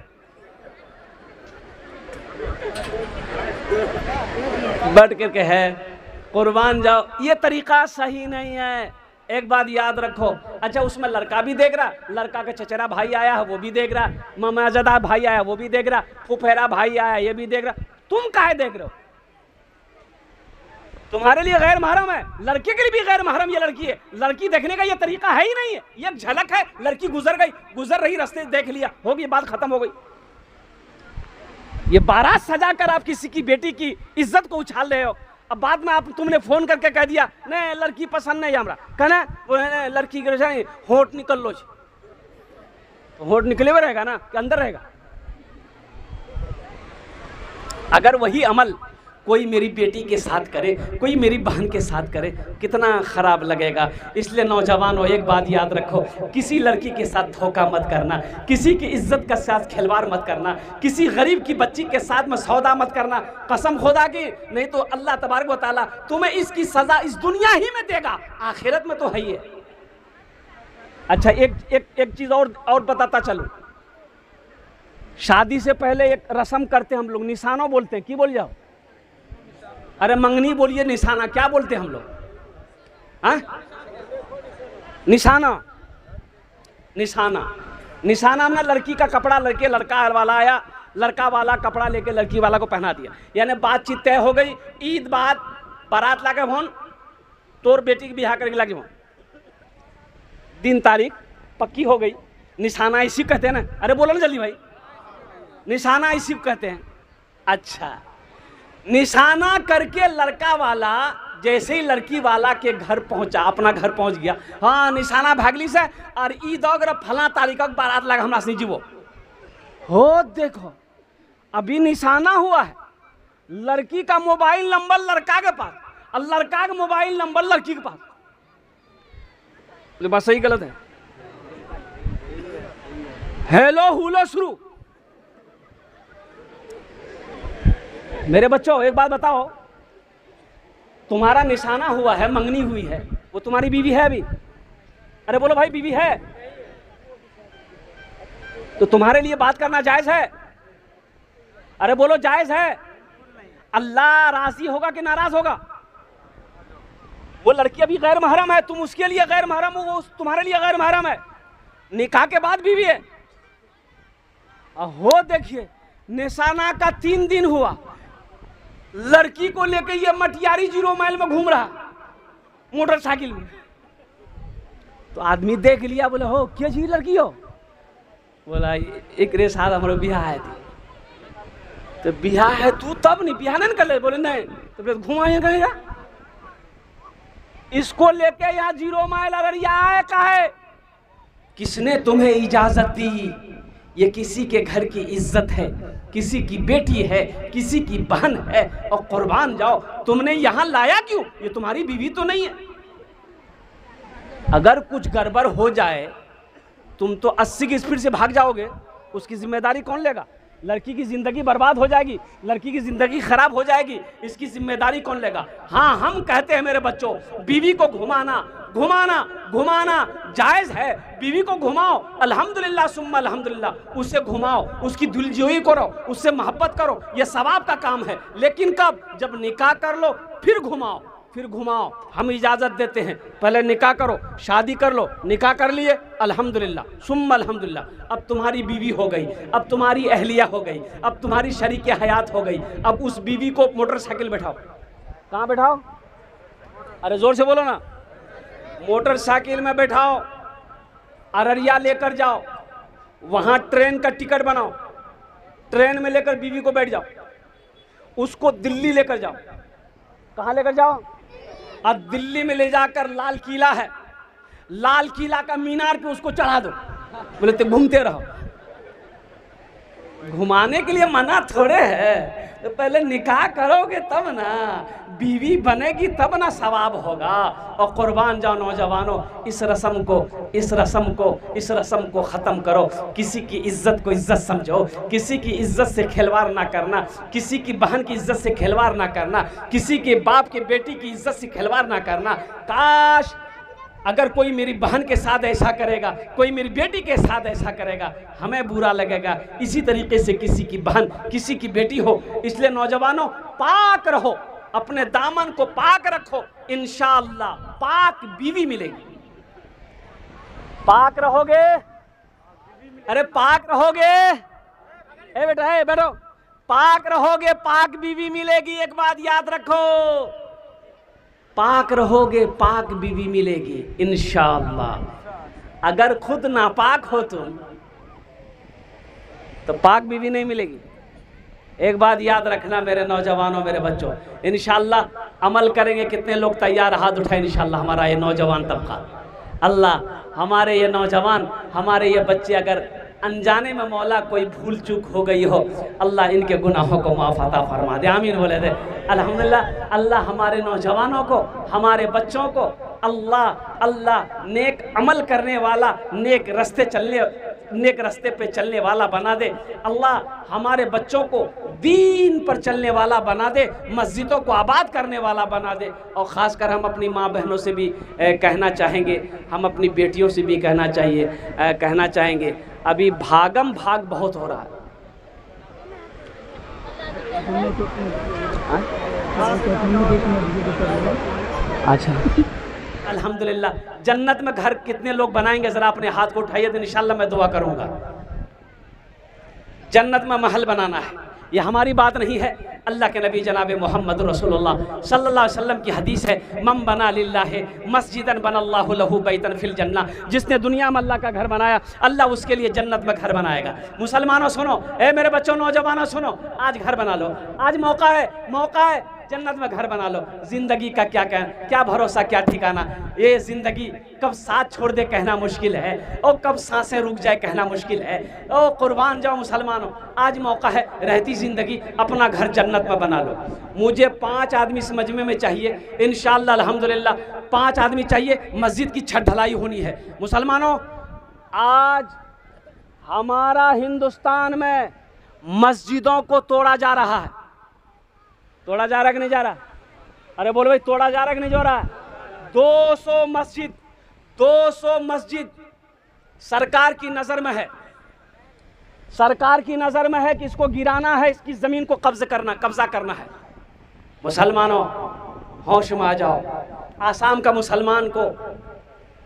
बैठ करके है कुर्बान जाओ। ये तरीका सही नहीं है, एक बात याद रखो। अच्छा उसमें लड़का भी देख रहा, लड़का का चचेरा भाई आया है वो भी देख रहा, मामाजादा भाई आया वो भी देख रहा, फुफेरा भाई आया ये भी देख रहा। तुम काहे देख रहे हो? तुम्हारे लिए गैर महरम है, लड़के के लिए भी गैर महरम ये लड़की है। लड़की देखने का ये तरीका है ही नहीं है। ये झलक है, लड़की गुजर गई, गुजर रही, रास्ते देख लिया, होगी, बात खत्म हो गई। ये बारात सजा कर आप किसी की बेटी की इज्जत को उछाल रहे हो। अब बाद में आप तुमने फोन करके कह दिया नहीं लड़की पसंद नहीं हमरा, कहना वो लड़की के होठ निकल लो, तो होठ निकले हुए रहेगा ना कि अंदर रहेगा? अगर वही अमल कोई मेरी बेटी के साथ करे, कोई मेरी बहन के साथ करे, कितना ख़राब लगेगा। इसलिए नौजवानों एक बात याद रखो, किसी लड़की के साथ धोखा मत करना, किसी की इज्जत के साथ खिलवाड़ मत करना, किसी गरीब की बच्ची के साथ में सौदा मत करना, कसम खुदा की, नहीं तो अल्लाह तबारक व तआला तुम्हें इसकी सज़ा इस दुनिया ही में देगा, आखिरत में तो है ही है। अच्छा एक चीज़ और बताता चलो, शादी से पहले एक रस्म करते हम लोग, निशाना बोलते हैं, की बोल जाओ, अरे मंगनी बोलिए, निशाना क्या बोलते हैं हम लोग, हाँ निशाना, निशाना में लड़की का कपड़ा लड़का वाला आया, लड़का वाला कपड़ा लेके लड़की वाला को पहना दिया, यानी बातचीत तय हो गई, ईद बाद बारात लाके फोन तोर बेटी की ब्याह करके लगे फोन, दिन तारीख पक्की हो गई, निशाना इसी कहते हैं ना, अरे बोलो ना जल्दी भाई, निशाना इसी कहते हैं। अच्छा, निशाना करके लड़का वाला जैसे ही लड़की वाला के घर पहुंचा, अपना घर पहुंच गया, हाँ निशाना भागली से और ईद अगर फला तारीख का बारात लगा हमरा से जीवो हो, देखो अभी निशाना हुआ है, लड़की का मोबाइल नंबर लड़का के पास और लड़का का मोबाइल नंबर लड़की के पास, बात सही गलत है? हेलो हुलो शुरू। मेरे बच्चों एक बात बताओ, तुम्हारा निशाना हुआ है, मंगनी हुई है, वो तुम्हारी बीवी है अभी? अरे बोलो भाई, बीवी है तो तुम्हारे लिए बात करना जायज है? अरे बोलो जायज है? अल्लाह राजी होगा कि नाराज होगा? वो लड़की अभी गैर महरम है, तुम उसके लिए गैर महरम हो, वो तुम्हारे लिए गैर महरम है, निकाह के बाद बीवी है। हो देखिए, निशाना का 3 दिन हुआ, लड़की को लेके ये मटियारी 0 माइल में घूम रहा मोटरसाइकिल में, तो आदमी देख लिया, बोले हो क्या जी लड़की हो? बोला एक रे साथ हमारे बियाह है थी, तो बियाह है तू तब नहीं बियाह नहीं कर ले? बोले नहीं, तो फिर घुमाए कहेगा, इसको लेके यहाँ 0 माइल अररिया आए का है, किसने तुम्हें इजाजत दी? ये किसी के घर की इज्जत है, किसी की बेटी है, किसी की बहन है, और कुर्बान जाओ, तुमने यहां लाया क्यों? ये तुम्हारी बीवी तो नहीं है। अगर कुछ गड़बड़ हो जाए, तुम तो 80 की स्पीड से भाग जाओगे, उसकी जिम्मेदारी कौन लेगा? लड़की की जिंदगी बर्बाद हो जाएगी, लड़की की जिंदगी खराब हो जाएगी, इसकी जिम्मेदारी कौन लेगा? हाँ, हम कहते हैं मेरे बच्चों, बीवी को घुमाना जायज है, बीवी को घुमाओ, अल्हम्दुलिल्लाह सुम्मा अल्हम्दुलिल्लाह, उससे घुमाओ, उसकी दिलजोई करो, उससे मोहब्बत करो, यह सवाब का काम है। लेकिन कब? जब निकाह कर लो फिर घुमाओ, हम इजाज़त देते हैं, पहले निकाह करो, शादी कर लो, निकाह कर लिए, अल्हम्दुलिल्लाह सुम्मा अल्हम्दुलिल्लाह, अब तुम्हारी बीवी हो गई, अब तुम्हारी अहलिया हो गई, अब तुम्हारी शरीक हयात हो गई। अब उस बीवी को मोटरसाइकिल बैठाओ, कहाँ बैठाओ? अरे जोर से बोलो ना, मोटरसाइकिल में बैठाओ, अररिया लेकर जाओ, वहां ट्रेन का टिकट बनाओ, ट्रेन में लेकर बीवी को बैठ जाओ, उसको दिल्ली लेकर जाओ। कहाँ लेकर जाओ? अब दिल्ली में ले जाकर लाल किला है, लाल किला का मीनार पे उसको चढ़ा दो, बोले तो घूमते रहो। घुमाने के लिए मना थोड़े है, तो पहले निकाह करोगे तब ना, बीवी बनेगी तब ना सवाब होगा। और कुर्बान जाओ नौजवानों, इस रस्म को ख़त्म करो। किसी की इज्जत को इज्जत समझो, किसी की इज्जत से खिलवाड़ ना करना, किसी की बहन की इज्जत से खिलवाड़ ना करना, किसी के बाप के बेटी की इज्जत से खिलवाड़ ना करना। काश अगर कोई मेरी बहन के साथ ऐसा करेगा, कोई मेरी बेटी के साथ ऐसा करेगा, हमें बुरा लगेगा। इसी तरीके से किसी की बहन, किसी की बेटी हो। इसलिए नौजवानों, पाक रहो, अपने दामन को पाक रखो, इंशाअल्लाह पाक बीवी मिलेगी। पाक रहोगे, अरे पाक रहोगे, ए बेटा है बैठो, पाक रहोगे पाक बीवी मिलेगी। एक बात याद रखो, पाक रहोगे पाक बीवी मिलेगी इंशाअल्लाह। अगर खुद नापाक हो तुम तो पाक बीवी नहीं मिलेगी। एक बात याद रखना मेरे नौजवानों, मेरे बच्चों, इंशाअल्लाह अमल करेंगे। कितने लोग तैयार हाथ उठाए? इंशाअल्लाह हमारा ये नौजवान तबका, अल्लाह हमारे ये नौजवान, हमारे ये बच्चे अगर अनजाने में मौला कोई भूल चूक हो गई हो, अल्लाह इनके गुनाहों को माफ़ अता फरमा दे। आमीन बोले दे। अल्हम्दुलिल्लाह, अल्लाह हमारे नौजवानों को, हमारे बच्चों को अल्लाह नेक अमल करने वाला, नेक रास्ते पे चलने वाला बना दे। अल्लाह हमारे बच्चों को दीन पर चलने वाला बना दे, मस्जिदों को आबाद करने वाला बना दे। और ख़ासकर हम अपनी माँ बहनों से भी कहना चाहेंगे, हम अपनी बेटियों से भी कहना चाहेंगे, अभी भागम भाग बहुत हो रहा है। अच्छा, अल्हम्दुलिल्लाह, जन्नत में घर कितने लोग बनाएंगे? ज़रा अपने हाथ को उठाइए तो इंशाल्लाह मैं दुआ करूँगा। जन्नत में महल बनाना है, ये हमारी बात नहीं है, अल्लाह के नबी जनाब मोहम्मद रसूलुल्लाह सल्लल्लाहु अलैहि वसल्लम की हदीस है, मम बना लिल्लाहि मस्जिदन बनल्लाहु लहू बैतन फिल जन्नह। जिसने दुनिया में अल्लाह का घर बनाया, अल्लाह उसके लिए जन्नत में घर बनाएगा। मुसलमानों सुनो, ए मेरे बच्चों, नौजवानों सुनो, आज घर बना लो, आज मौका है, जन्नत में घर बना लो। ज़िंदगी का क्या भरोसा, क्या ठिकाना। ये ज़िंदगी कब साथ छोड़ दे कहना मुश्किल है, और कब सांसें रुक जाए कहना मुश्किल है। ओ कुर्बान जाओ मुसलमानों, आज मौका है, रहती ज़िंदगी अपना घर जन्नत में बना लो। मुझे 5 आदमी इस मजमे में चाहिए, इंशाअल्लाह अल्हम्दुलिल्लाह 5 आदमी चाहिए। मस्जिद की छत ढलाई होनी है। मुसलमानों, आज हमारा हिंदुस्तान में मस्जिदों को तोड़ा जा रहा है। तोड़ा जा रहा कि नहीं जा रहा? अरे बोलो भाई, तोड़ा जा रहा कि नहीं जा रहा? 200 मस्जिद सरकार की नज़र में है, सरकार की नज़र में है कि इसको गिराना है, इसकी ज़मीन को कब्जा करना है। मुसलमानों, होश में आ जाओ। आसाम का मुसलमान को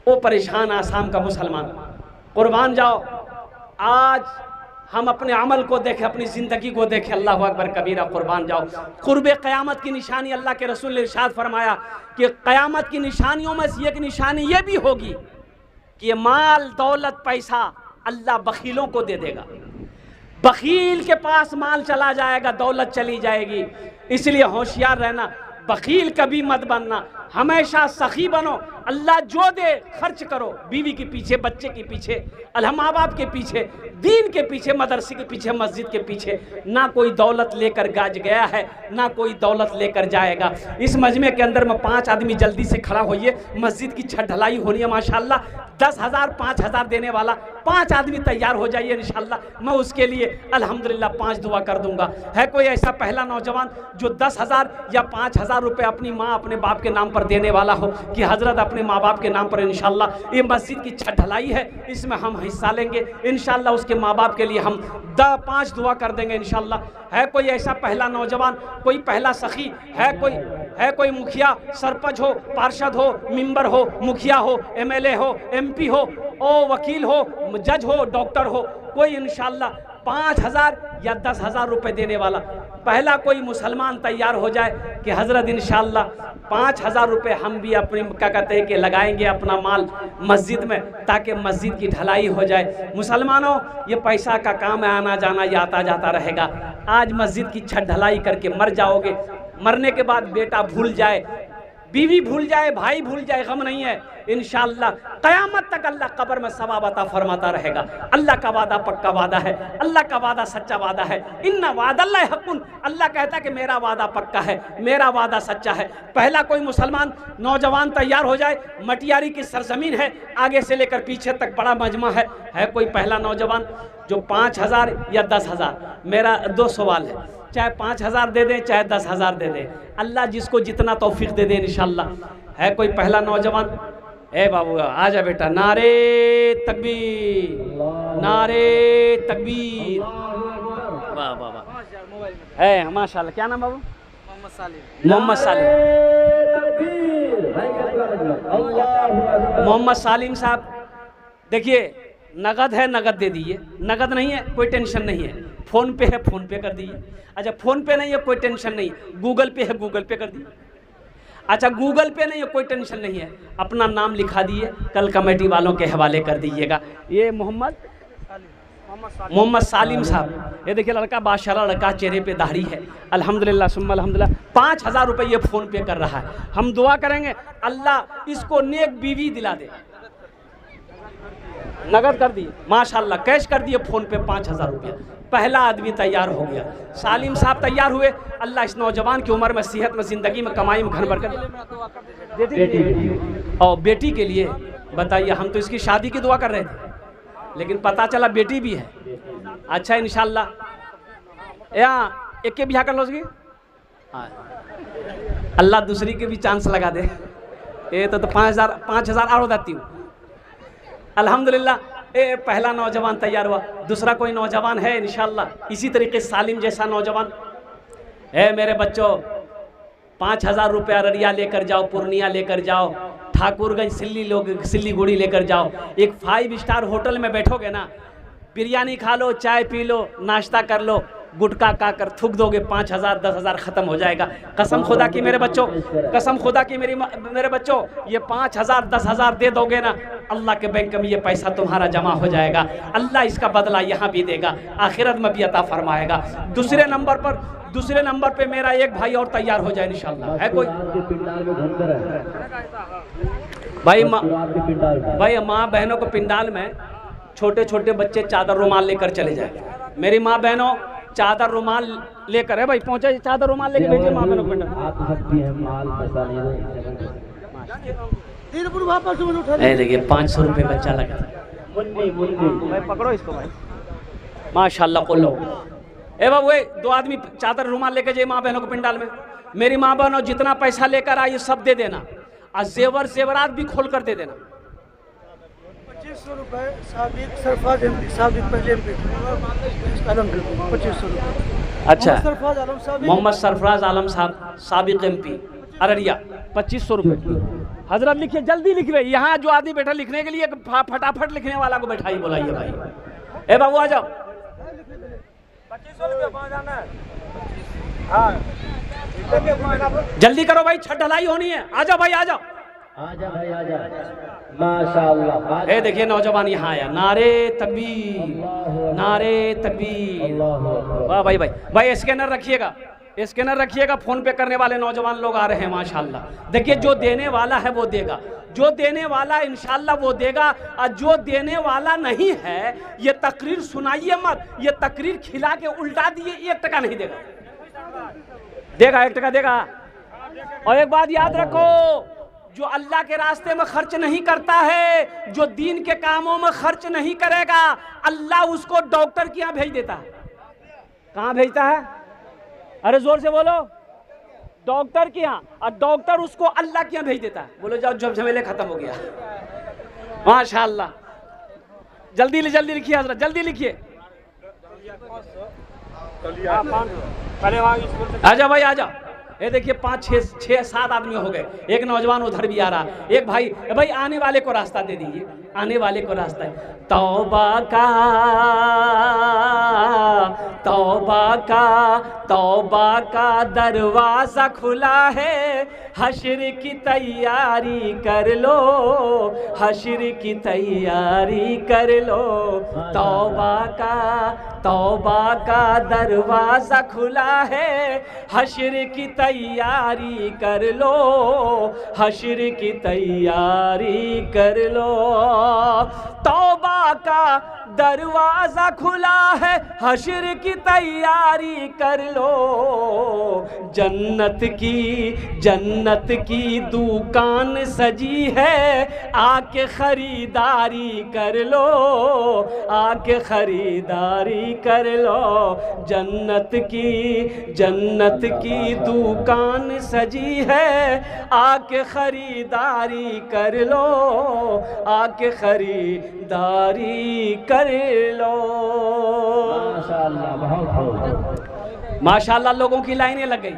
वो परेशान, आसाम का मुसलमान कुर्बान जाओ। आज हम अपने अमल को देखें, अपनी ज़िंदगी को देखें। अल्लाहु अकबर कबीरा, कुर्बान जाओ। कुर्बे क़यामत की निशानी, अल्लाह के रसूल ने इरशाद फरमाया कि क़यामत की निशानियों में से एक निशानी ये भी होगी कि ये माल दौलत पैसा अल्लाह बखीलों को दे देगा। बखील के पास माल चला जाएगा, दौलत चली जाएगी। इसलिए होशियार रहना, बखील कभी मत बनना, हमेशा सखी बनो। अल्लाह जो दे खर्च करो, बीवी के पीछे, बच्चे के पीछे, अल्लाह माँ बाप के पीछे, दीन के पीछे, मदरसे के पीछे, मस्जिद के पीछे। ना कोई दौलत लेकर गाज गया है, ना कोई दौलत लेकर जाएगा। इस मजमे के अंदर में 5 आदमी जल्दी से खड़ा होइए। मस्जिद की छत ढलाई होनी है माशाल्लाह। 10,000 5,000 देने वाला 5 आदमी तैयार हो जाइए इंशाल्लाह। मैं उसके लिए अल्हम्दुलिल्लाह 5 दुआ कर दूंगा। है कोई ऐसा पहला नौजवान जो 10,000 या 5,000 रुपये अपनी माँ अपने बाप के नाम पर देने वाला हो कि हज़रत अपने माँ बाप के नाम पर इंशाल्लाह ये मस्जिद की छत ढलाई है, इसमें हम हिस्सा लेंगे इंशाल्लाह। उसके माँ बाप के लिए हम 5 दुआ कर देंगे इंशाल्लाह। है कोई ऐसा पहला नौजवान, कोई पहला सखी, है कोई मुखिया, सरपंच हो, पार्षद हो, मेंबर हो, मुखिया हो, MLA हो, MP हो, वकील हो, जज हो, डॉक्टर हो, कोई इंशाल्लाह 5,000 या 10,000 रुपये देने वाला पहला कोई मुसलमान तैयार हो जाए कि हज़रत इंशाल्लाह 5,000 रुपये हम भी अपनी क्या कहते हैं कि लगाएंगे अपना माल मस्जिद में, ताकि मस्जिद की ढलाई हो जाए। मुसलमानों, ये पैसा का काम है, आना जाना ये आता जाता रहेगा। आज मस्जिद की छत ढलाई करके मर जाओगे, मरने के बाद बेटा भूल जाए, बीवी भूल जाए, भाई भूल जाए, गम नहीं है। इंशाअल्लाह क़यामत तक अल्लाह कब्र में सवाब अता फरमाता रहेगा। अल्लाह का वादा पक्का वादा है, अल्लाह का वादा सच्चा वादा है। इन्ना वादल्लाहि हक़्क़ुन, अल्लाह कहता है कि मेरा वादा पक्का है, मेरा वादा सच्चा है। पहला कोई मुसलमान नौजवान तैयार हो जाए। मटियारी की सरजमीन है, आगे से लेकर पीछे तक बड़ा मजमा है कोई पहला नौजवान जो 5,000 या 10,000। मेरा 2 सवाल है, चाहे 5,000 दे दें, चाहे 10,000 दे दें, अल्लाह जिसको जितना तौफीक दे दे इंशाअल्लाह। है कोई पहला नौजवान? ए बाबू आजा बेटा, नारे तकबीर, नारे तकबीर। वाह वाह वाह, है माशाल्लाह। क्या नाम बाबू? मोहम्मद सालिम। मोहम्मद सालिम साहब, देखिए नगद है, नगद दे दीजिए। नगद नहीं है कोई टेंशन नहीं है, फ़ोन पे है, फ़ोन पे कर दीजिए। अच्छा फ़ोन पे नहीं है कोई टेंशन नहीं, गूगल पे है, गूगल पे कर दीजिए। अच्छा गूगल पे नहीं है कोई टेंशन नहीं है, अपना नाम लिखा दिए, कल कमेटी वालों के हवाले कर दीजिएगा। ये मोहम्मद सालिम साहब, ये देखिए लड़का बादशाह लड़का, चेहरे पे दाढ़ी है, अल्हम्दुलिल्लाह सुम्मा अल्हम्दुलिल्लाह। 5,000 रुपये ये फ़ोन पे कर रहा है। हम दुआ करेंगे अल्लाह इसको नेक बीवी दिला दे, नगद कर दिए, माशाल्लाह कैश कर दिए फ़ोन पे 5,000 रुपया। पहला आदमी तैयार हो गया। सालिम साहब तैयार हुए। अल्लाह इस नौजवान की उम्र में, सेहत में, ज़िंदगी में, कमाई में घर भर कर। और बेटी के लिए बताइए, हम तो इसकी शादी की दुआ कर रहे थे, लेकिन पता चला बेटी भी है। अच्छा इंशाल्लाह यहाँ एक के ब्याह कर लो उसकी। हाँ, अल्लाह दूसरी के भी चांस लगा दे। ये तो 5,000 और देती हूँ। अल्हम्दुलिल्लाह ये पहला नौजवान तैयार हुआ। दूसरा कोई नौजवान है इंशाल्लाह इसी तरीके सालिम जैसा नौजवान है। मेरे बच्चों 5,000 रुपया अररिया लेकर जाओ, पूर्णिया लेकर जाओ, ठाकुरगंज सिल्लीगुड़ी लेकर जाओ। एक 5 स्टार होटल में बैठोगे ना, बिरयानी खा लो, चाय पी लो, नाश्ता कर लो, गुटखा का कर थूक दोगे, 5,000 10,000 ख़त्म हो जाएगा। कसम खुदा की मेरे बच्चों, कसम खुदा की मेरे बच्चों, ये 5,000 10,000 दे दोगे ना, अल्लाह के बैंक में ये पैसा तुम्हारा जमा हो जाएगा। अल्लाह इसका बदला यहाँ भी देगा, आखिरत में भी अता फरमाएगा। दूसरे नंबर पे मेरा एक भाई और तैयार हो जाए इंशाल्लाह। है कोई भाई माँ बहनों को पिंडाल में छोटे छोटे बच्चे चादर रुमाल लेकर चले जाए। मेरी माँ बहनों चादर रुमाल लेकर है भाई, पहुंचे चादर रुमाल लेकर भेजिए माँ बहनों को पिंडाल। देखिए 500 रुपये बच्चा लगा। भाई पकड़ो इसको भाई, माशाल्लाह को लो। ए बाबू 2 आदमी चादर रुमाल लेके जाइए माँ बहनों को पिंडाल में। मेरी माँ बहनों जितना पैसा लेकर आइए सब दे देना, और जेवरात भी खोल कर दे देना। 2500 रुपये साबिक सरफराज साबिक पहले 2500 रुपये। अच्छा, मोहम्मद सरफराज आलम साहब साबिक MP अररिया 2500 रुपये। हजरत लिखिए, जल्दी लिखिए। यहाँ जो आदमी बैठा लिखने के लिए, फटाफट लिखने वाला को बैठाइए, बोलाइए भाई। ए बाबू आ जाओ। 2500 रुपये जल्दी करो भाई, छत ढलाई होनी है। आ जाओ भाई, आ जाओ। आजा भाई आजा, माशाअल्लाह। ए देखिए नौजवान यहाँ आया, नारे तकबीर, नारे तकबीर। वाह भाई भाई स्कैनर रखिएगा, स्कैनर रखिएगा। फोन पे करने वाले नौजवान लोग आ रहे हैं माशाल्लाह। देखिए जो देने वाला है वो देगा, जो देने वाला इंशाल्लाह वो देगा, और जो देने वाला नहीं है ये तकरीर सुनाइए मत, ये तकरीर खिला के उल्टा दिए, 1 टका नहीं देगा। 1 टका देगा। और एक बात याद रखो, जो अल्लाह के रास्ते में खर्च नहीं करता है, जो दीन के कामों में खर्च नहीं करेगा, अल्लाह उसको डॉक्टर के यहाँ भेज देता है। कहाँ भेजता है? अरे जोर से बोलो, डॉक्टर के यहाँ। और डॉक्टर उसको अल्लाह के यहाँ भेज देता है। बोलो जाओ, जब झमेले खत्म हो गया। माशाअल्लाह। जल्दी लिखिए हजरत, जल्दी लिखिए। आजा भाई आजा। ये देखिए 5 6 7 आदमी हो गए। एक नौजवान उधर भी आ रहा, एक भाई आने वाले को रास्ता दे दीजिए, आने वाले को रास्ता। तौबा का दरवाजा खुला है, हश्र की तैयारी कर लो, हश्र की तैयारी कर लो। तौबा का दरवाजा खुला है, हश्र की तैयारी कर लो, हश्र की तैयारी कर लो। तौबा का दरवाजा खुला है, हश्र की तैयारी कर लो। जन्नत की दुकान सजी है, आके खरीदारी कर लो, आके खरीदारी कर लो। जन्नत की दुकान सजी है, आके खरीदारी कर लो, आके खरीदारी कर लो। माशाल्लाह लोगों की लाइनें लग गई।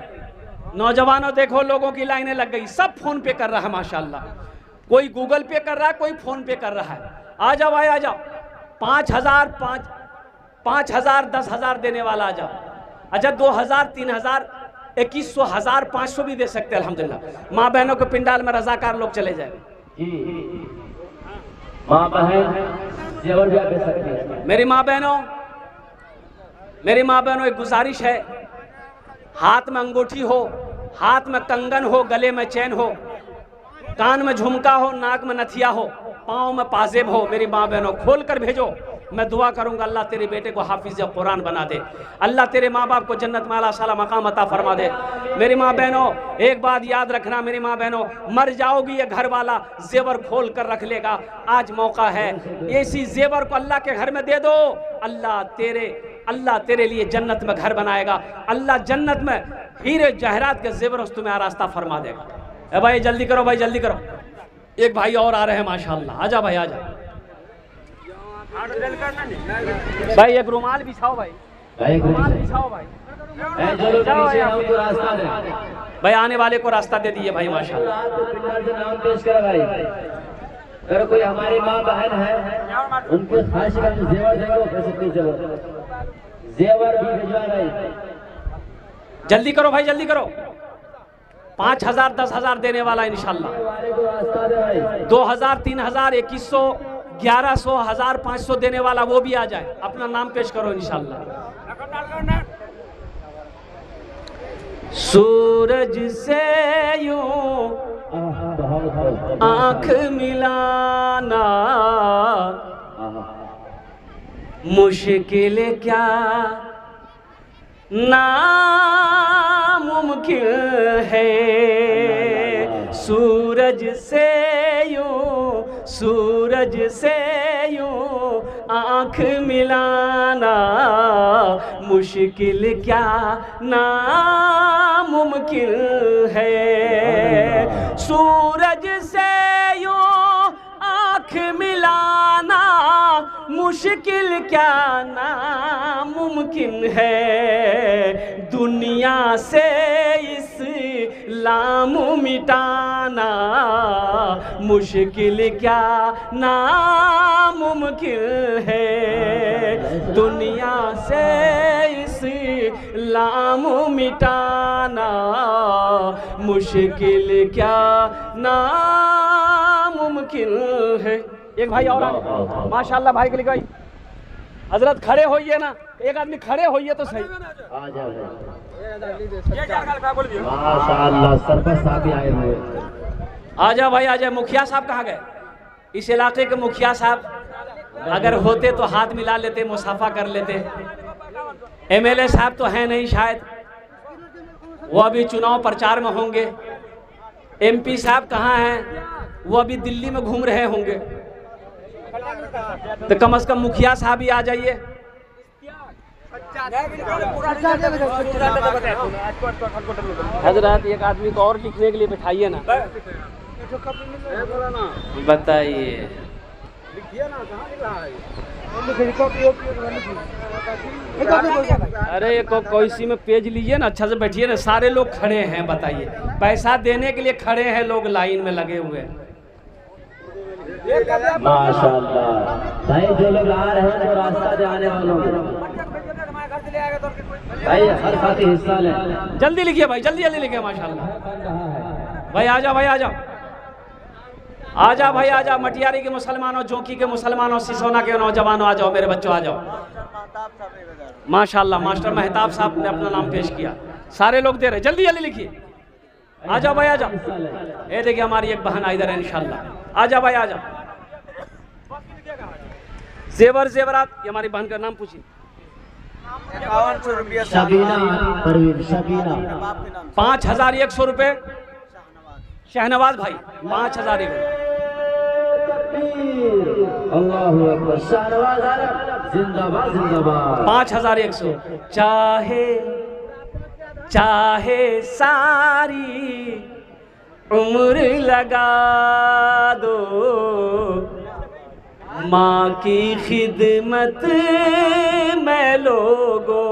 नौजवानों देखो, लोगों की लाइनें लग गई। सब फोन पे कर रहा है माशाल्लाह। कोई गूगल पे कर रहा है, कोई फोन पे कर रहा है। आ जाओ भाई आ जाओ। 5,000 10,000 देने वाला आ जाओ। अच्छा 2,000 3,000 2100 1,500 भी दे सकते हैं अल्हम्दुलिल्लाह। माँ बहनों के पिंडाल में रजाकार लोग चले जाए। माँ बहन जेवर भी दे सकती है। मेरी माँ बहनों एक गुजारिश है, हाथ में अंगूठी हो, हाथ में कंगन हो, गले में चैन हो, कान में झुमका हो, नाक में नथिया हो, पाँव में पाजेब हो मेरी माँ बहनों, खोल कर भेजो। मैं दुआ करूंगा अल्लाह तेरे बेटे को हाफिज कुरान बना दे, अल्लाह तेरे माँ बाप को जन्नत में आला साला मकाम अता फरमा दे। मेरी माँ बहनों एक बात याद रखना मेरी माँ बहनों, मर जाओगी ये घर वाला जेवर खोल कर रख लेगा। आज मौका है, ऐसी जेवर को अल्लाह के घर में दे दो, अल्लाह तेरे लिए जन्नत में घर बनाएगा। अल्लाह जन्नत में हीरे जहरात के जेवर तुम्हें रास्ता फरमा देगा। ए भाई जल्दी करो, भाई जल्दी करो। एक भाई और आ रहे हैं माशाल्लाह, आजा भाई आजा। भाई एक रुमाल बिछाओ भाई, रुमाल बिछाओ भाई, भाई आने वाले को रास्ता दे दिए भाई माशाल्लाह। नाम पेश करो भाई, अगर कोई हमारी माँ बहन है उनके खास का जो जेवर देंगे वो कैसे नहीं चलो, जेवर भी भिजवा भाई। जल्दी करो भाई जल्दी करो। 5,000 10,000 देने वाला इंशाल्लाह, 2,000 3,000 2100 1100 1,500 देने वाला वो भी आ जाए, अपना नाम पेश करो इंशाल्लाह। सूरज से यूं आंख मिलाना मुश्किल क्या नामुमकिन है, सूरज से यूं आंख मिलाना मुश्किल क्या नामुमकिन है, सूरज से यूं आंख मिलाना मुश्किल क्या नामुमकिन है, दुनिया से इस्लाम मिटाना मुश्किल क्या नामुमकिन है, दुनिया से इस्लाम मिटाना मुश्किल क्या नामुमकिन है। एक भाई और माशाल्लाह भाई के लिए भाई हजरत खड़े होइए ना, एक आदमी खड़े होइए तो सही। माशाल्लाह सरपंच साहब भी आए हुए। आ जाओ भाई आ जाओ। मुखिया साहब कहाँ गए? इस इलाके के मुखिया साहब अगर होते तो हाथ मिला लेते, मुसाफा कर लेते। एमएलए साहब तो हैं नहीं शायद, वो अभी चुनाव प्रचार में होंगे। एमपी साहब कहाँ हैं? वो अभी दिल्ली में घूम रहे होंगे। तो कम से कम मुखिया साहब ही आ जाइए। हजरत एक आदमी को और लिखने के लिए बिठाइए ना, बताइए। अरे कोई सी में पेज लीजिए ना, अच्छा से बैठिए ना। सारे लोग खड़े हैं, बताइए। पैसा देने के लिए खड़े हैं लोग, लाइन में लगे हुए हैं। माशाल्लाह भाई जो लोग आ रहे हैं वो रास्ता से आने वालों भाई हर साथी हिस्सा ले। जल्दी लिखिए भाई, जल्दी जल्दी लिखिए माशाल्लाह। भाई आ जाओ, भाई आ जाओ, आ जाओ भाई आ जाओ। मटियारी के मुसलमानों, जोंकी के मुसलमानों, सिसोना के नौजवानों आ जाओ, मेरे बच्चों आ जाओ। माशाल्लाह मास्टर मेहताब साहब ने अपना नाम पेश किया। सारे लोग दे रहे, जल्दी जल्दी लिखिए। आ जाओ भाई आ जाओ। ये देखिए हमारी एक बहन इधर है इंशाल्लाह। आ जाओ भाई आ जाओ। जेवर जेवरात, ये हमारी बहन का नाम पूछिए। 5100 रुपया शबीना परवीन, शबीना 5,100 रुपये। शहनवाज भाई 5,000 अल्लाहु अकबर। शहनवाज जिंदाबाद जिंदाबाद। 5,100। चाहे सारी उम्र लगा दो, माँ की खिदमत में लोगो,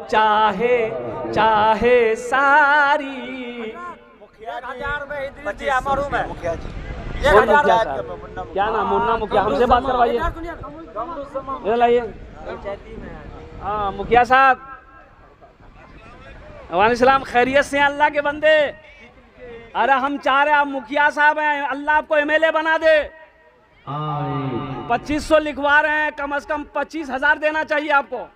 चाहे सारी। क्या नाम? मुन्ना मुखिया, हमसे बात करवाइए। ये लाइए। हाँ मुखिया साहब, वालेकुम, खैरियत से अल्लाह के बंदे। अरे हम चाह रहे, आप मुखिया साहब हैं, अल्लाह आपको एमएलए बना दे। 2500 लिखवा रहे हैं, कम से कम 25,000 देना चाहिए आपको।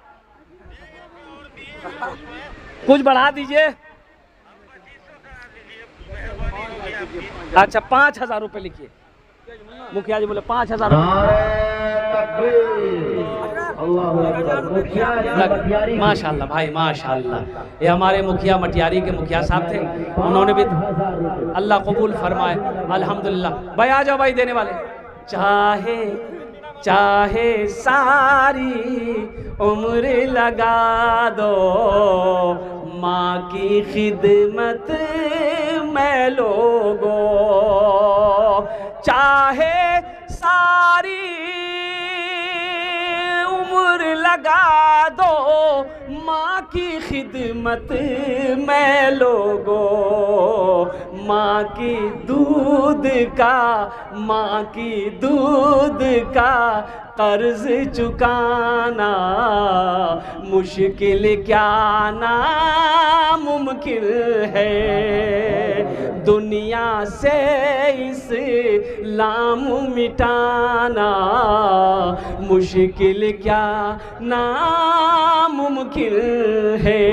कुछ बढ़ा दीजिए। अच्छा 5,000 रुपये लिखिए। मुखिया जी बोले 5000 माशाल्लाह भाई माशाल्लाह। ये हमारे मुखिया मटियारी के मुखिया साहब थे, उन्होंने भी अल्लाह कबूल फरमाए अल्हम्दुलिल्लाह। भाई आ जाओ भाई देने वाले। चाहे चाहे सारी उम्र लगा दो माँ की खिदमत में लोगो, चाहे सारी उम्र लगा दो माँ की खिदमत में लोगो, माँ की दूध का कर्ज चुकाना मुश्किल क्या नामुमकिन है, दुनिया से इस्लाम मिटाना मुश्किल क्या नामुमकिन है।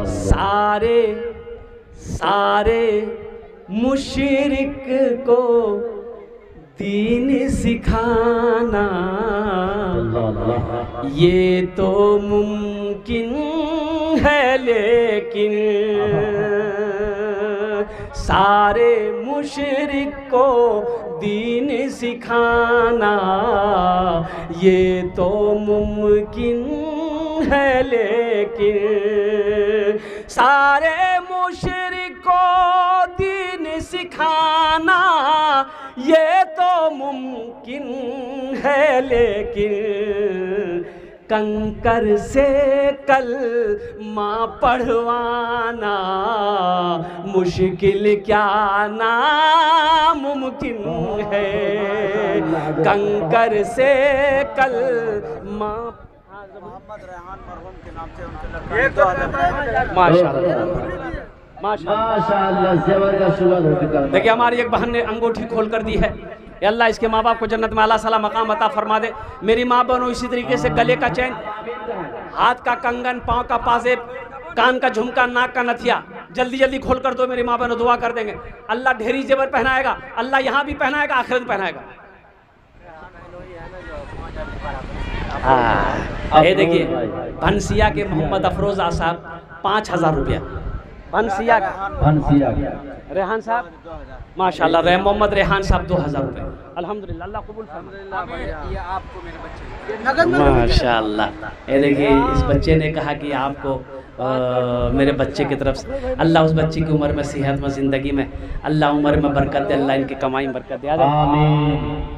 सारे सारे मुशरिक को दीन सिखाना ये तो मुमकिन है, लेकिन सारे मुशरिक को दीन सिखाना ये तो मुमकिन है, लेकिन सारे मुशरिक को दीन सिखाना ये तो मुमकिन है, लेकिन कंकर से कलमा पढ़वाना मुश्किल क्या नामुमकिन है, कंकर से कलमा। मोहम्मद रेहान मरहूम के नाम से उनके माशाअल्लाह माशाअल्लाह। देखिए हमारी एक बहन ने अंगूठी खोल कर दी है, या अल्लाह इसके माँ बाप को जन्नत में आला साला मकाम अता फरमा दे। मेरी माँ बहनों इसी तरीके से गले का चैन, हाथ का कंगन, पाँव का पाजेब, कान का झुमका, नाक का नथिया जल्दी जल्दी खोल कर दो। मेरी माँ बहनों दुआ कर देंगे, अल्लाह ढेरी जेवर पहनाएगा, अल्लाह यहाँ भी पहनाएगा, आखिरत में पहनाएगा। ये देखिए भनसिया के मोहम्मद अफरोजा साहब 5000 रुपया। भनसिया रेहान साहब माशाल्लाह, मोहम्मद रेहान साहब 2000 रुपये। अल्हम्दुलिल्लाह, अल्लाह कबूल फरमाए। ये आपको मेरे बच्चे माशाल्लाह। ये देखिए इस बच्चे ने कहा कि आपको मेरे बच्चे की तरफ से अल्लाह उस बच्चे की उम्र में, सेहत में, ज़िंदगी में अल्लाह उम्र में बरकत दे, अल्लाह इनकी कमाई में बरकत दे। आमीन।